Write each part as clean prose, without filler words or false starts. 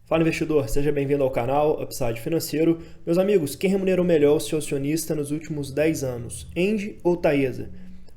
Fala investidor, seja bem-vindo ao canal Upside Financeiro. Meus amigos, quem remunerou melhor o seu acionista nos últimos 10 anos, Engie ou Taesa?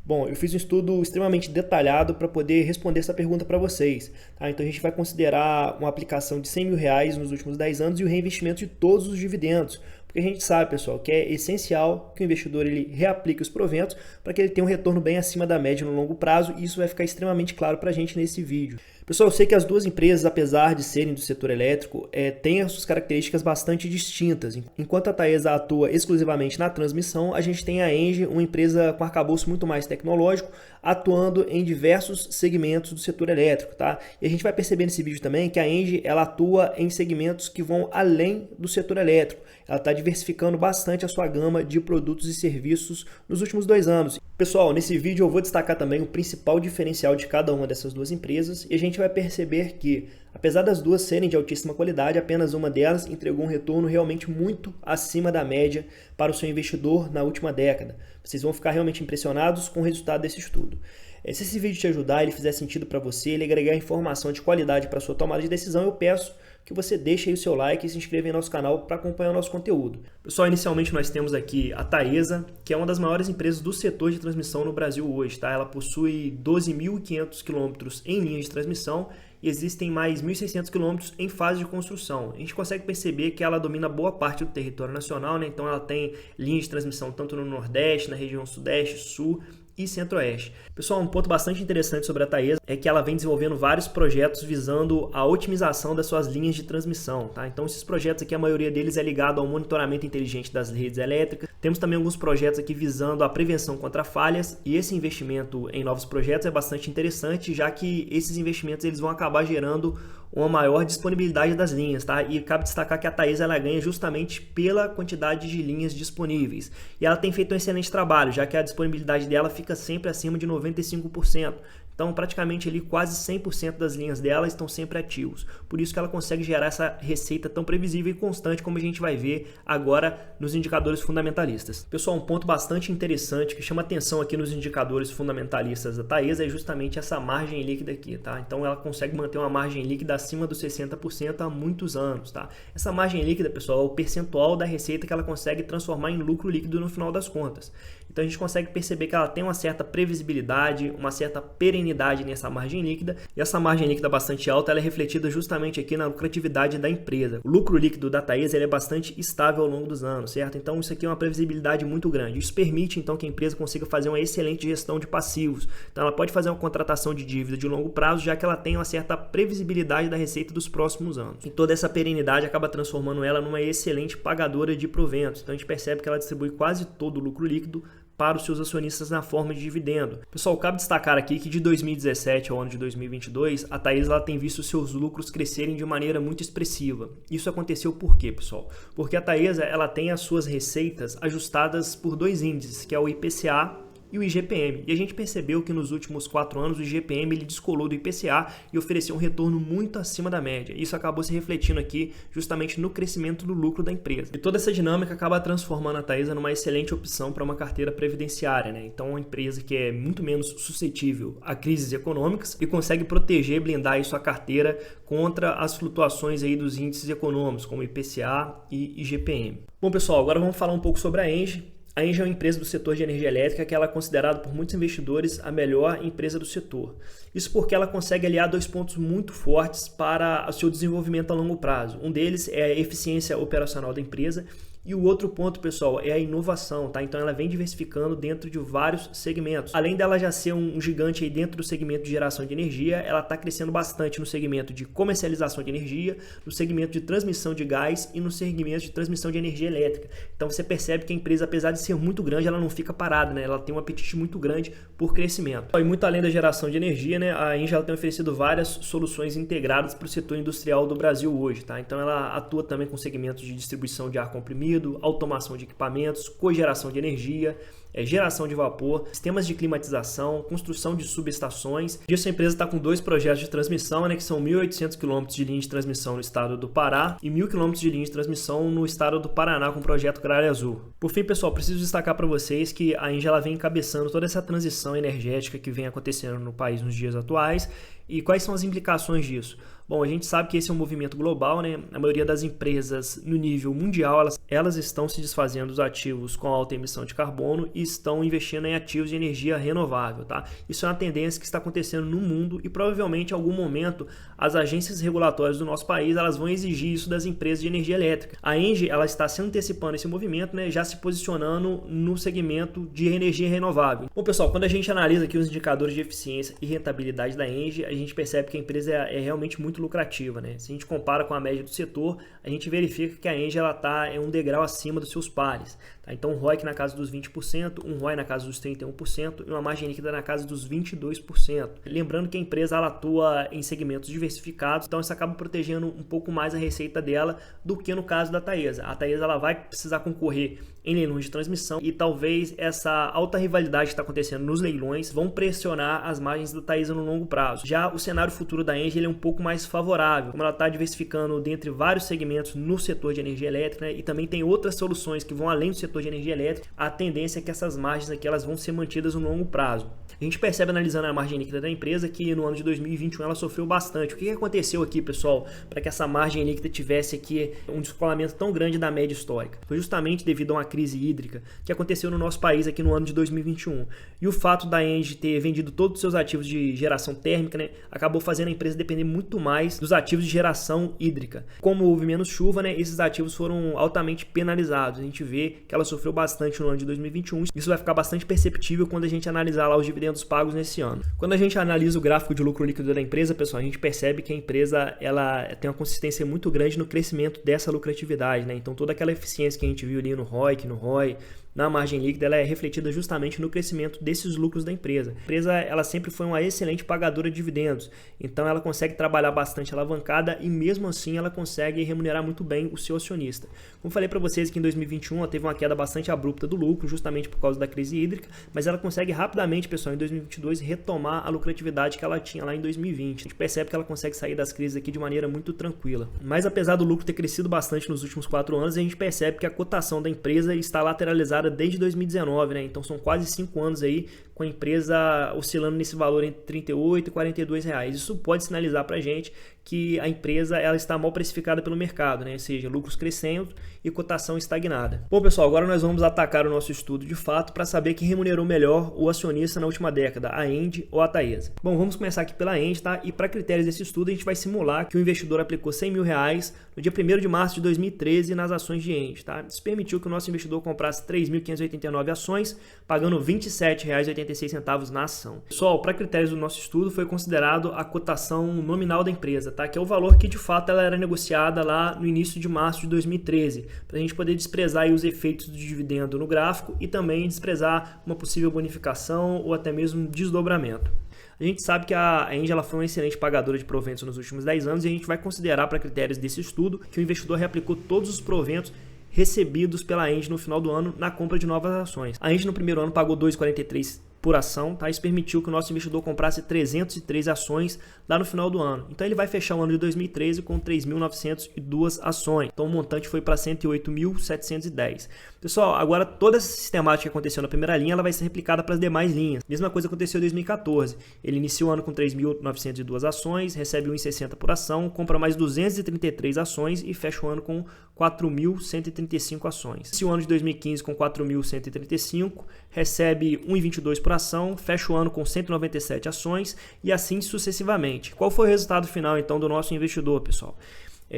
Bom, eu fiz um estudo extremamente detalhado para poder responder essa pergunta para vocês. Tá? Então a gente vai considerar uma aplicação de R$100 mil nos últimos 10 anos e o reinvestimento de todos os dividendos. Porque a gente sabe, pessoal, que é essencial que o investidor ele reaplique os proventos para que ele tenha um retorno bem acima da média no longo prazo, e isso vai ficar extremamente claro para a gente nesse vídeo. Pessoal, eu sei que as duas empresas, apesar de serem do setor elétrico, têm as suas características bastante distintas. Enquanto a Taesa atua exclusivamente na transmissão, a gente tem a Engie, uma empresa com arcabouço muito mais tecnológico, atuando em diversos segmentos do setor elétrico, tá? E a gente vai perceber nesse vídeo também que a Engie ela atua em segmentos que vão além do setor elétrico. Ela está diversificando bastante a sua gama de produtos e serviços nos últimos 2 anos. Pessoal, nesse vídeo eu vou destacar também o principal diferencial de cada uma dessas duas empresas e a gente vai perceber que, apesar das duas serem de altíssima qualidade, apenas uma delas entregou um retorno realmente muito acima da média para o seu investidor na última década. Vocês vão ficar realmente impressionados com o resultado desse estudo. Se esse vídeo te ajudar, ele fizer sentido para você, ele agregar informação de qualidade para a sua tomada de decisão, eu peço que você deixe aí o seu like e se inscreva em nosso canal para acompanhar o nosso conteúdo. Pessoal, inicialmente nós temos aqui a Taesa, que é uma das maiores empresas do setor de transmissão no Brasil hoje. Tá? Ela possui 12.500 quilômetros em linha de transmissão e existem mais 1.600 quilômetros em fase de construção. A gente consegue perceber que ela domina boa parte do território nacional, né? Então ela tem linhas de transmissão tanto no Nordeste, na região Sudeste, Sul e Centro-Oeste. Pessoal, um ponto bastante interessante sobre a Taesa é que ela vem desenvolvendo vários projetos visando a otimização das suas linhas de transmissão. Tá? Então esses projetos aqui, a maioria deles é ligado ao monitoramento inteligente das redes elétricas. Temos também alguns projetos aqui visando a prevenção contra falhas, e esse investimento em novos projetos é bastante interessante, já que esses investimentos eles vão acabar gerando uma maior disponibilidade das linhas, tá? E cabe destacar que a Taesa ela ganha justamente pela quantidade de linhas disponíveis. E ela tem feito um excelente trabalho, já que a disponibilidade dela fica sempre acima de 95%. Então, praticamente ali quase 100% das linhas dela estão sempre ativos. Por isso que ela consegue gerar essa receita tão previsível e constante, como a gente vai ver agora nos indicadores fundamentalistas. Pessoal, um ponto bastante interessante que chama atenção aqui nos indicadores fundamentalistas da Taesa é justamente essa margem líquida aqui, tá? Então, ela consegue manter uma margem líquida acima dos 60% há muitos anos, tá? Essa margem líquida, pessoal, é o percentual da receita que ela consegue transformar em lucro líquido no final das contas. Então, a gente consegue perceber que ela tem uma certa previsibilidade, uma certa perenidade nessa margem líquida, e essa margem líquida bastante alta ela é refletida justamente aqui na lucratividade da empresa. O lucro líquido da Taesa ele é bastante estável ao longo dos anos, certo? Então isso aqui é uma previsibilidade muito grande. Isso permite então que a empresa consiga fazer uma excelente gestão de passivos. Então ela pode fazer uma contratação de dívida de longo prazo, já que ela tem uma certa previsibilidade da receita dos próximos anos. E toda essa perenidade acaba transformando ela numa excelente pagadora de proventos. Então a gente percebe que ela distribui quase todo o lucro líquido para os seus acionistas na forma de dividendo. Pessoal, cabe destacar aqui que de 2017 ao ano de 2022, a Taesa ela tem visto seus lucros crescerem de maneira muito expressiva. Isso aconteceu por quê, pessoal? Porque a Taesa ela tem as suas receitas ajustadas por 2 índices, que é o IPCA e o IGPM. E a gente percebeu que nos últimos 4 anos o IGPM ele descolou do IPCA e ofereceu um retorno muito acima da média. Isso acabou se refletindo aqui justamente no crescimento do lucro da empresa. E toda essa dinâmica acaba transformando a Taesa numa excelente opção para uma carteira previdenciária, né? Então, uma empresa que é muito menos suscetível a crises econômicas e consegue proteger e blindar aí sua carteira contra as flutuações aí dos índices econômicos, como IPCA e IGPM. Bom, pessoal, agora vamos falar um pouco sobre a Engie. A Engie é uma empresa do setor de energia elétrica que ela é considerada por muitos investidores a melhor empresa do setor. Isso porque ela consegue aliar 2 pontos muito fortes para o seu desenvolvimento a longo prazo. Um deles é a eficiência operacional da empresa e o outro ponto, pessoal, é a inovação, tá? Então ela vem diversificando dentro de vários segmentos. Além dela já ser um gigante aí dentro do segmento de geração de energia, ela está crescendo bastante no segmento de comercialização de energia, no segmento de transmissão de gás e no segmento de transmissão de energia elétrica. Então você percebe que a empresa, apesar de ser muito grande, ela não fica parada, né? Ela tem um apetite muito grande por crescimento. E muito além da geração de energia, né? A Engie ela tem oferecido várias soluções integradas para o setor industrial do Brasil hoje, tá? Então ela atua também com segmentos de distribuição de ar comprimido, automação de equipamentos, cogeração de energia, geração de vapor, sistemas de climatização, construção de subestações. E essa empresa está com 2 projetos de transmissão, né, que são 1.800 km de linha de transmissão no estado do Pará e 1.000 km de linha de transmissão no estado do Paraná com o projeto Gralha Azul. Por fim, pessoal, preciso destacar para vocês que a Engie ela vem encabeçando toda essa transição energética que vem acontecendo no país nos dias atuais. E quais são as implicações disso? Bom, a gente sabe que esse é um movimento global, né? A maioria das empresas no nível mundial, elas estão se desfazendo dos ativos com alta emissão de carbono e estão investindo em ativos de energia renovável, tá? Isso é uma tendência que está acontecendo no mundo e provavelmente em algum momento as agências regulatórias do nosso país, elas vão exigir isso das empresas de energia elétrica. A ENGIE, ela está se antecipando esse movimento, né? Já se posicionando no segmento de energia renovável. Bom, pessoal, quando a gente analisa aqui os indicadores de eficiência e rentabilidade da ENGIE, a gente percebe que a empresa é realmente muito lucrativa, né? Se a gente compara com a média do setor, a gente verifica que a ENGIE ela está um degrau acima dos seus pares. Tá? Então, um ROIC na casa dos 20%, um ROI na casa dos 31% e uma margem líquida na casa dos 22%. Lembrando que a empresa ela atua em segmentos diversificados, então isso acaba protegendo um pouco mais a receita dela do que no caso da Taesa. A Taesa ela vai precisar concorrer em leilões de transmissão e talvez essa alta rivalidade que está acontecendo nos leilões vão pressionar as margens da Taesa no longo prazo. Já o cenário futuro da ENGIE ele é um pouco mais favorável, como ela está diversificando dentre vários segmentos no setor de energia elétrica, né, e também tem outras soluções que vão além do setor de energia elétrica. A tendência é que essas margens aqui elas vão ser mantidas no longo prazo. A gente percebe analisando a margem líquida da empresa que no ano de 2021 ela sofreu bastante. O que aconteceu aqui, pessoal, para que essa margem líquida tivesse aqui um descolamento tão grande da média histórica? Foi justamente devido a uma crise hídrica que aconteceu no nosso país aqui no ano de 2021. E o fato da ENGIE ter vendido todos os seus ativos de geração térmica, né, acabou fazendo a empresa depender muito mais dos ativos de geração hídrica. Como houve menos chuva, né, esses ativos foram altamente penalizados. A gente vê que ela sofreu bastante no ano de 2021. Isso vai ficar bastante perceptível quando a gente analisar lá os dividendos pagos nesse ano. Quando a gente analisa o gráfico de lucro líquido da empresa, pessoal, a gente percebe que a empresa ela tem uma consistência muito grande no crescimento dessa lucratividade, né? Então toda aquela eficiência que a gente viu ali no ROIC, no ROI, na margem líquida, ela é refletida justamente no crescimento desses lucros da empresa. A empresa ela sempre foi uma excelente pagadora de dividendos, então ela consegue trabalhar bastante alavancada e mesmo assim ela consegue remunerar muito bem o seu acionista. Como falei para vocês que em 2021 ela teve uma queda bastante abrupta do lucro, justamente por causa da crise hídrica, mas ela consegue rapidamente, pessoal, em 2022 retomar a lucratividade que ela tinha lá em 2020. A gente percebe que ela consegue sair das crises aqui de maneira muito tranquila. Mas apesar do lucro ter crescido bastante nos últimos 4 anos, a gente percebe que a cotação da empresa está lateralizada desde 2019, né? Então são quase 5 anos aí com a empresa oscilando nesse valor entre 38 e 42 reais. Isso pode sinalizar para a gente que a empresa ela está mal precificada pelo mercado, né? Ou seja, lucros crescendo e cotação estagnada. Bom, pessoal, agora nós vamos atacar o nosso estudo de fato para saber quem remunerou melhor o acionista na última década, a ENGIE ou a Taesa. Bom, vamos começar aqui pela ENGIE, tá? E para critérios desse estudo a gente vai simular que o investidor aplicou 100 mil reais no dia 1º de março de 2013 nas ações de ENGIE, tá? Isso permitiu que o nosso investidor comprasse 3.589 ações, pagando R$ 27,86 na ação. Pessoal, para critérios do nosso estudo foi considerado a cotação nominal da empresa, tá? Que é o valor que de fato ela era negociada lá no início de março de 2013, para a gente poder desprezar aí os efeitos do dividendo no gráfico e também desprezar uma possível bonificação ou até mesmo desdobramento. A gente sabe que a ENGIE ela foi uma excelente pagadora de proventos nos últimos 10 anos e a gente vai considerar para critérios desse estudo que o investidor reaplicou todos os proventos recebidos pela ENGIE no final do ano na compra de novas ações. A ENGIE no primeiro ano pagou 2,43 por ação, tá? Isso permitiu que o nosso investidor comprasse 303 ações lá no final do ano. Então ele vai fechar o ano de 2013 com 3.902 ações. Então o montante foi para 108.710. Pessoal, agora toda essa sistemática que aconteceu na primeira linha, ela vai ser replicada para as demais linhas. Mesma coisa aconteceu em 2014. Ele inicia o ano com 3.902 ações, recebe 1,60 por ação, compra mais 233 ações e fecha o ano com 4.135 ações. Inicia o ano de 2015 com 4.135, recebe 1,22 por ação, fecha o ano com 197 ações e assim sucessivamente. Qual foi o resultado final então do nosso investidor, pessoal?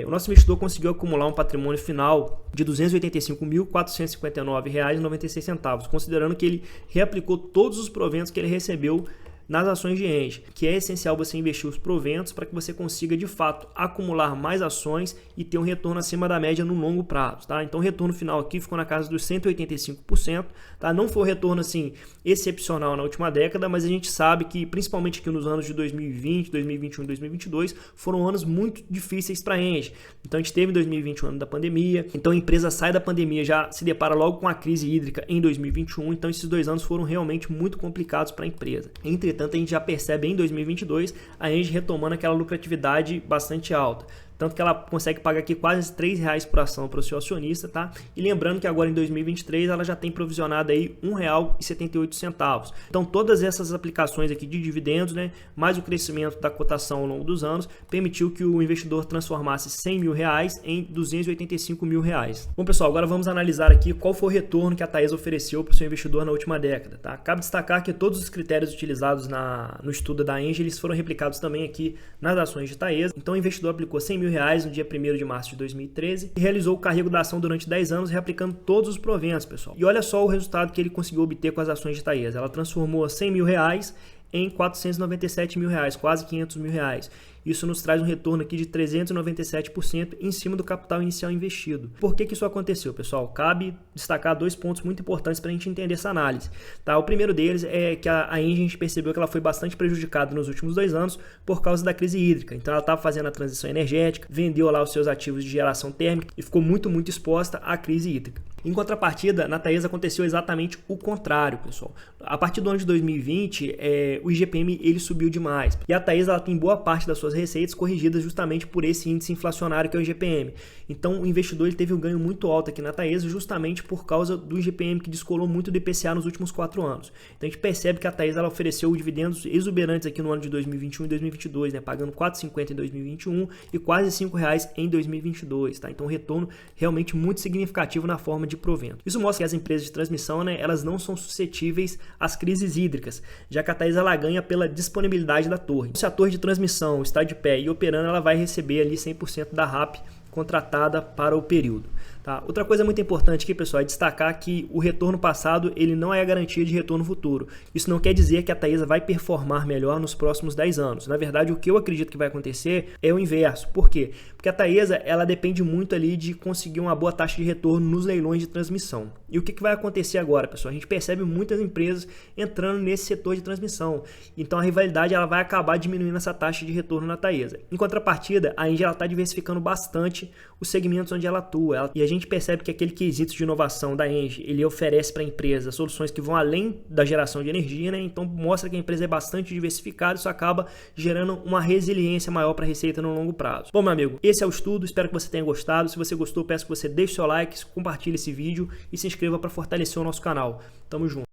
O nosso investidor conseguiu acumular um patrimônio final de R$ 285.459,96, considerando que ele reaplicou todos os proventos que ele recebeu nas ações de ENGIE, que é essencial você investir os proventos para que você consiga de fato acumular mais ações e ter um retorno acima da média no longo prazo, tá? Então o retorno final aqui ficou na casa dos 185%, tá? Não foi um retorno assim excepcional na última década, mas a gente sabe que principalmente aqui nos anos de 2020, 2021 e 2022 foram anos muito difíceis para a ENGIE. Então a gente teve em 2020 o ano da pandemia, então a empresa sai da pandemia, já se depara logo com a crise hídrica em 2021, então esses 2 anos foram realmente muito complicados para a empresa. Entretanto, a gente já percebe em 2022 a ENGIE retomando aquela lucratividade bastante alta. tanto que ela consegue pagar aqui quase R$3 por ação para o seu acionista, tá? E lembrando que agora em 2023 ela já tem provisionado aí R$1,78. Então todas essas aplicações aqui de dividendos, né, mais o crescimento da cotação ao longo dos anos, permitiu que o investidor transformasse R$100 mil em R$285 mil. Bom pessoal, agora vamos analisar aqui qual foi o retorno que a Taesa ofereceu para o seu investidor na última década, tá? Cabe destacar que todos os critérios utilizados no estudo da Engie, eles foram replicados também aqui nas ações de Taesa. Então o investidor aplicou R$100 mil no dia 1º de março de 2013 e realizou o carrego da ação durante 10 anos, reaplicando todos os proventos, pessoal. E olha só o resultado que ele conseguiu obter com as ações de Taesa. Ela transformou R$100 mil em R$497 mil, quase R$500 mil. Isso nos traz um retorno aqui de 397% em cima do capital inicial investido. Por que isso aconteceu, pessoal? Cabe destacar 2 pontos muito importantes para a gente entender essa análise. Tá? O primeiro deles é que a Engie, a gente percebeu que ela foi bastante prejudicada nos últimos 2 anos por causa da crise hídrica. Então ela estava fazendo a transição energética, vendeu lá os seus ativos de geração térmica e ficou muito exposta à crise hídrica. Em contrapartida, na Taesa aconteceu exatamente o contrário, pessoal. A partir do ano de 2020, o IGPM ele subiu demais. E a Taesa ela tem boa parte das suas receitas corrigidas justamente por esse índice inflacionário que é o IGPM. Então o investidor ele teve um ganho muito alto aqui na Taesa justamente por causa do IGPM que descolou muito do IPCA nos últimos 4 anos. Então a gente percebe que a Taesa ela ofereceu dividendos exuberantes aqui no ano de 2021 e 2022, né? Pagando R$4,50 em 2021 e quase R$5 em 2022. Tá? Então um retorno realmente muito significativo na forma de provento. Isso mostra que as empresas de transmissão, né, elas não são suscetíveis às crises hídricas, já que a Taesa ela ganha pela disponibilidade da torre. Se a torre de transmissão está de pé e operando, ela vai receber ali 100% da RAP contratada para o período. Tá? Outra coisa muito importante aqui, pessoal, é destacar que o retorno passado ele não é a garantia de retorno futuro. Isso não quer dizer que a Taesa vai performar melhor nos próximos 10 anos. Na verdade, o que eu acredito que vai acontecer é o inverso. Por quê? Porque a Taesa ela depende muito ali de conseguir uma boa taxa de retorno nos leilões de transmissão. E o que vai acontecer agora, pessoal? A gente percebe muitas empresas entrando nesse setor de transmissão. Então a rivalidade ela vai acabar diminuindo essa taxa de retorno na Taesa. Em contrapartida, a Engie está diversificando bastante os segmentos onde ela atua. E a gente percebe que aquele quesito de inovação da Engie, ele oferece para a empresa soluções que vão além da geração de energia, né? Então mostra que a empresa é bastante diversificada, isso acaba gerando uma resiliência maior para a receita no longo prazo. Bom, meu amigo, esse é o estudo, espero que você tenha gostado. Se você gostou, peço que você deixe seu like, compartilhe esse vídeo e se inscreva para fortalecer o nosso canal. Tamo junto.